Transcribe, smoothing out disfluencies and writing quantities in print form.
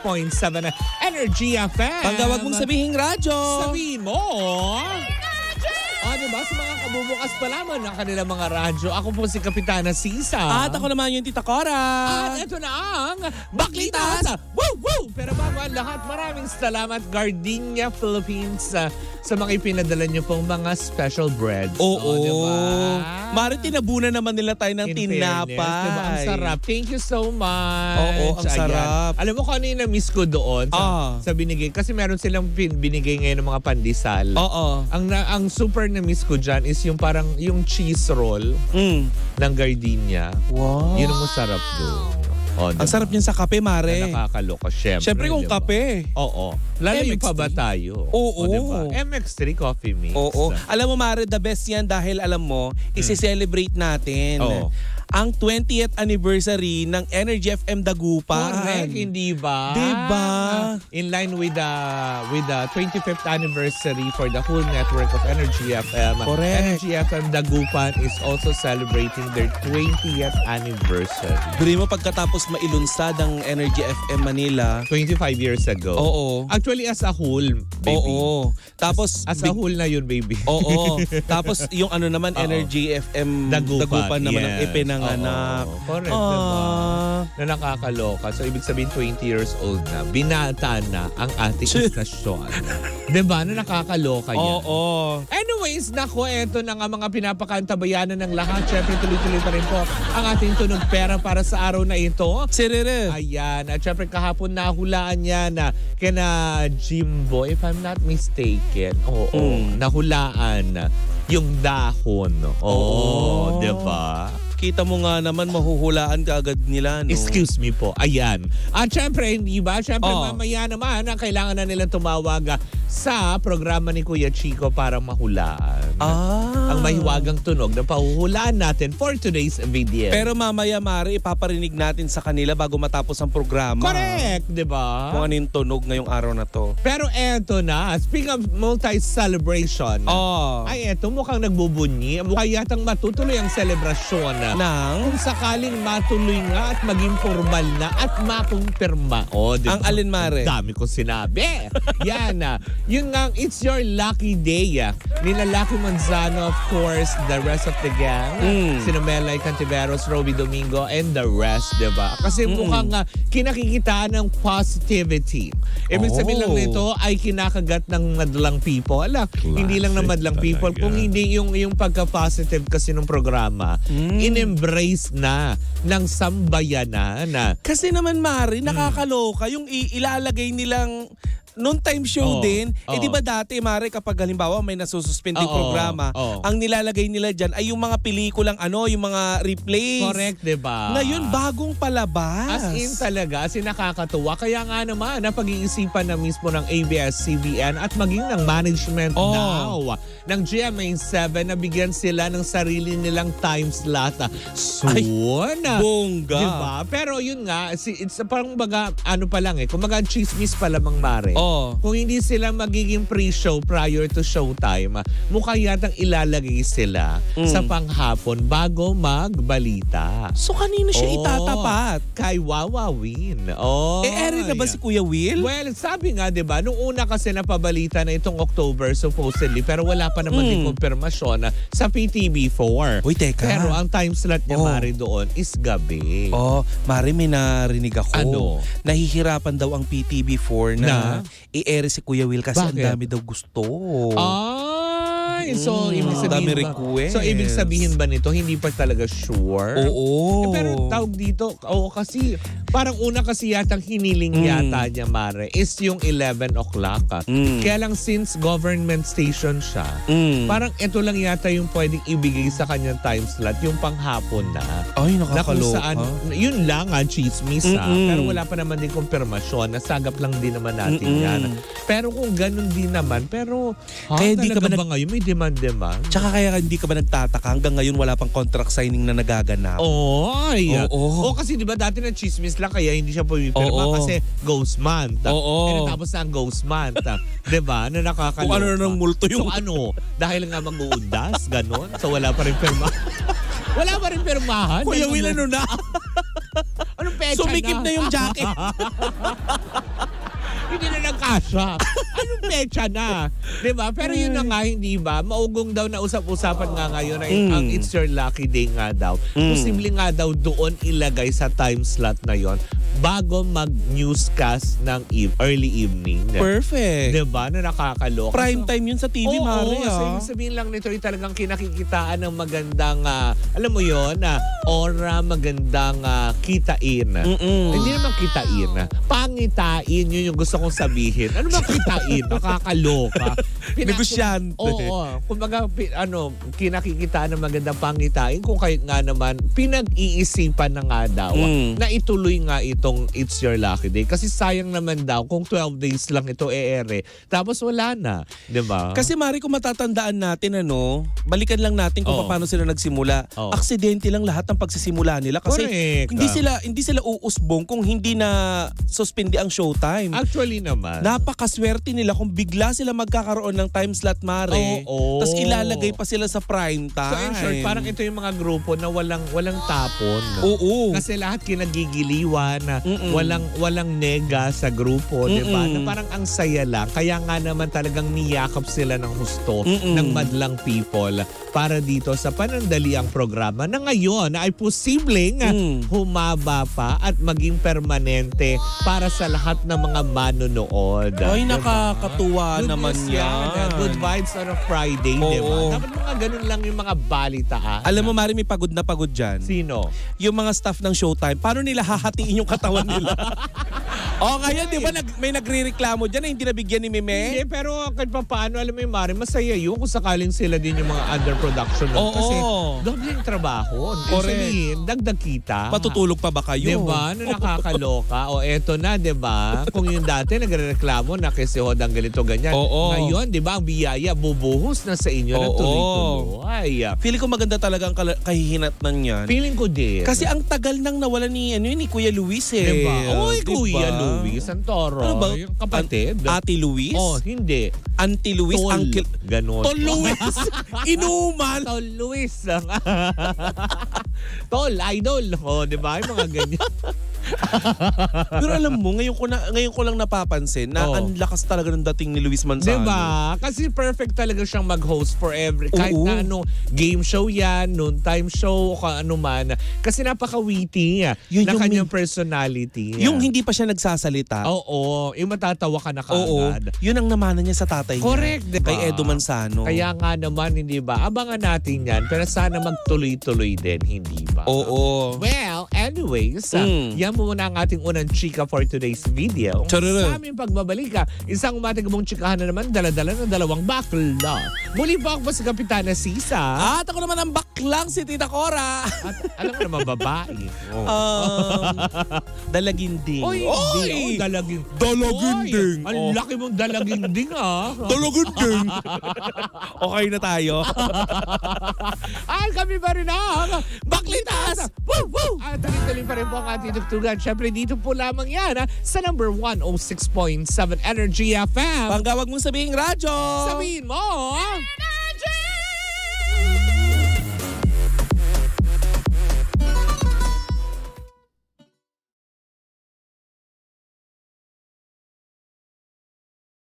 106.7 Energy FM. Pagka wag mong sabihin radyo. Sabihin mo. Diba? Sa mga kabubukas pa lamang ng kanilang mga radyo. Ako po si Kapitana Sisa. At ako naman yung Tita Cora. At ito na ang Baklitas! Woo! Woo! Pero bago ang lahat, maraming salamat Gardenia Philippines sa mga ipinadala niyo pong mga special breads. Oo. Diba? Mari tinabunan naman nila tayo ng tinapay. Diba? Ang sarap. Thank you so much. Oo, ang sarap. Alam mo kung ano yung na-miss ko doon sa binigay. Kasi meron silang binigay ngayon ng mga pandesal. Oo. Ang super na-miss ko dyan is yung parang yung cheese roll ng Gardenia. Wow. Yun ang masarap doon. Ang sarap niyan sa kape, Mare. Na nakakaloka, syempre. Syempre kung diba? Kape. Oo. Lalo MX3. yung pa ba tayo? Oo. Diba? MX3 Coffee Mix. Oo. Alam mo, Mare, the best yan dahil alam mo, isi-celebrate natin ang 20th anniversary ng Energy FM Dagupan. Correct, hindi ba? Diba? In line with the 25th anniversary for the whole network of Energy FM. Correct. Energy FM Dagupan is also celebrating their 20th anniversary. Bili mo pagkatapos mailunsad ang Energy FM Manila. 25 years ago. Oo. Actually, as a whole, baby. Oo. Tapos as a whole na yun, baby. Oo. Tapos yung ano naman, Energy FM Dagupan naman ang ipinanganak. Correct, diba? Na nakakaloka. So, ibig sabihin 20 years old na. Binata na ang ating istasyon. Diba? Na nakakaloka yan. Oo. Anyways, nako, eto na nga mga pinapakantabayanan ng lahat. Siyempre, tuloy-tuloy pa rin po ang ating tunog pera para sa araw na ito. Sirere. Ayan. At syempre, kahapon nahulaan niya na kina Jimbo, if I'm not mistaken. Oo. Nahulaan yung dahon. Oo. Diba? Kita mo nga naman, mahuhulaan ka agad nila, no? Excuse me po. Ayan. At syempre, hindi ba? Syempre, mamaya naman, kailangan na nilang tumawag sa programa ni Kuya Chico para mahulaan. Ang mahiwagang tunog na pahuhulaan natin for today's video. Pero mamaya, Mari, ipaparinig natin sa kanila bago matapos ang programa. Correct, di ba? Kung ano yung tunog ngayong araw na to. Pero eto na, speaking of multi-celebration, ay eto, mukhang nagbubunyi. Mukhang yatang matutuloy ang selebrasyon nang kung sakaling matuloy nga at maging formal na at makumpirma. Diba? Ang alin, Mare? Dami ko sinabi. Yan na. Yun nga, it's your lucky day. Nila Lucky Manzano, of course, the rest of the gang. Sina Melay Cantiveros, Roby Domingo, and the rest, diba? Kasi mukhang kinakikitaan ng positivity. Ibig sabihin lang nito ay kinakagat ng madlang people. Hindi lang ng madlang people. Kung hindi yung pagka-positive kasi ng programa, in-embrace na ng sambayanan. Kasi naman, Mari, nakakaloka. Yung ilalagay nilang noon time show din, di ba dati, Mare, kapag halimbawa may nasususpending programa, ang nilalagay nila dyan ay yung mga pelikulang yung mga replays. Correct, di ba? Ngayon, bagong palabas. As in talaga, as in nakakatuwa. Kaya nga naman, napag-iisipan na mismo ng ABS-CBN at maging ng management now ng GMA7 na bigyan sila ng sarili nilang time slot. Soon. Bongga. Diba? Pero yun nga, it's parang baga, pa lang kung maga chismis pa lamang, Mare. Kung hindi sila magiging pre-show prior to showtime, mukha yatang ilalagay sila sa panghapon bago magbalita. So kanino siya itatapat? Kay Wawawin. Eri na ba si Kuya Will? Well, sabi nga, diba, nung una kasi napabalita na itong October supposedly, pero wala pa naman din kumpirmasyon sa PTV4. Uy, teka. Pero ang time slot niya, Mari, doon is gabi. Mari, may narinig ako. Ano? Nahihirapan daw ang PTV4 na i-air si Kuya Will kasi ang dami daw gusto. So, ibig sabihin ba nito, hindi pa talaga sure? Oo. Pero tawag dito, kasi parang una kasi yatang hiniling yata niya, Mare, is yung 11 o'clock. Kaya lang since government station siya, parang ito lang yata yung pwedeng ibigay sa kanyang time slot, yung panghapon na. Ay, nakakaloka. Yun lang chismis pero wala pa naman din kumpirmasyon. Nasagap lang din naman natin yan. Pero kung ganun din naman, pero kaya hindi ka ba ngayon may demand? Tsaka kaya hindi ka ba nagtataka hanggang ngayon wala pang contract signing na nagaganap? Kasi di ba dati na chismis lang kaya hindi siya pumipirma kasi ghost month. Tapos na ang ghost month. Diba? Na nakakaloka. Kung ano nang multo yung... So dahil nga mag-uundas, ganon. So wala pa rin pirma. Wala pa rin pirmahan. Kuya Will, ano na? Anong pecha Sumikip na yung jacket. Asha. Anong pecha na? Diba? Pero yun na nga, hindi ba? Maugong daw na usap-usapan nga ngayon ay ang It's Your Lucky Day nga daw. Posible nga daw doon ilagay sa time slot na yon bago mag-newscast ng early evening. Perfect. Diba? Na nakakaloka. Prime time yun sa TV, Mare. Oo, sabihin lang nito ay talagang kinakikitaan ng magandang, alam mo yon, aura, magandang kitain. Hindi naman kitain. Pangitain, yun yung gusto kong sabihin. Ano ba kitain? Nakakaloka. Negosyante. Oo. Kumbaga, kinakikitaan ng magandang pangitain kung kahit nga naman, pinag-iisipan na nga daw na ituloy nga itong It's Your Lucky Day. Kasi sayang naman daw kung 12 days lang ito ere. Tapos wala na. Diba? Kasi Mari, kung matatandaan natin, balikan lang natin kung paano sila nagsimula. Aksidente lang lahat ng pagsisimula nila. Kasi hindi sila uusbong kung hindi na suspindi ang showtime. Actually naman. Napakaswerte nila kung bigla sila magkakaroon ng time slot, Mare. Tapos ilalagay pa sila sa prime time. So in short, parang ito yung mga grupo na walang tapon. Oo. Kasi lahat kinagigiliwan, walang nega sa grupo, di ba? Na parang ang saya lang. Kaya nga naman talagang niyakap sila ng husto ng madlang people para dito sa panandaliang programa na ngayon ay posibleng humaba pa at maging permanente para sa lahat ng mga manonood. Ay, diba? nakakatuwa Good naman news yan. Good vibes on a Friday, di ba? Dapat mga ganun lang yung mga balitaan. Alam mo, Mari, may pagod na pagod dyan. Sino? Yung mga staff ng Showtime. Paano nila hahatiin yung katawan nila? Ngayon, di ba may nagre-reklamo dyan na hindi nabigyan ni Meme? Hindi, pero kahit pa paano, alam mo yung Mari, masaya yun kung sakaling sila din yung mga underproduction. Kasi doble yung trabaho. Sabihin, dagdag kita. Matutulog pa ba kayo? Diba? No, nakakaloka. Eto na, diba? Kung yung dati nagre-reklamo na kasi hodang ganito ganyan. Ngayon, diba, ang biyaya bubuhos na sa inyo na tuloy-tuloy. Feeling ko maganda talaga ang kahihinatnan yan. Feeling ko din. Kasi ang tagal nang nawala ni Kuya Luis eh. Diba? Oy, Kuya Luis Santoro. Ano ba? Yung kapatid. Ate Luis? Hindi. Auntie Luis? Uncle. Ganon. Tol Luis. Inuman. Tol Luis. Tol, idol. Diba? Yung mga ganyan. Pero alam mo, ngayon ko lang napapansin na ang lakas talaga ng dating ni Luis Manzano. Diba? Kasi perfect talaga siyang mag-host for kahit na game show yan, noontime show, o ano man. Kasi napaka-witty na kanyang personality. Yung hindi pa siya nagsasalita. Oo. Yung matatawa ka na kaagad. Yun ang namana niya sa tatay niya. Correct, diba? Kay Edo Manzano. Kaya nga naman, hindi ba? Abangan natin yan. Pero sana magtuloy-tuloy din, hindi ba? Oo. Well, anyways, yan muna ang ating unang chika for today's video. Charere. Sa aming pagbabalik, isang matigabong chikahan na naman, dala-dala ng dalawang bakla. Muli po ako si Kapitana Sisa. At ako naman ang baklang si Tita Cora. At alam mo naman, babae. Dalaginding. Oy, hindi. Dalaginding. Dalaginding. Ang laki mong dalaginding, Dalaginding. Okay na tayo. Ay, kami pa rin Baklitas! Woo! Woo! At tuloy-tuloy pa rin po ang ating dugtugan. Siyempre, dito po lamang yan sa number 106.7 Energy FM. Panggawag mong sabihin radyo. Sabihin mo!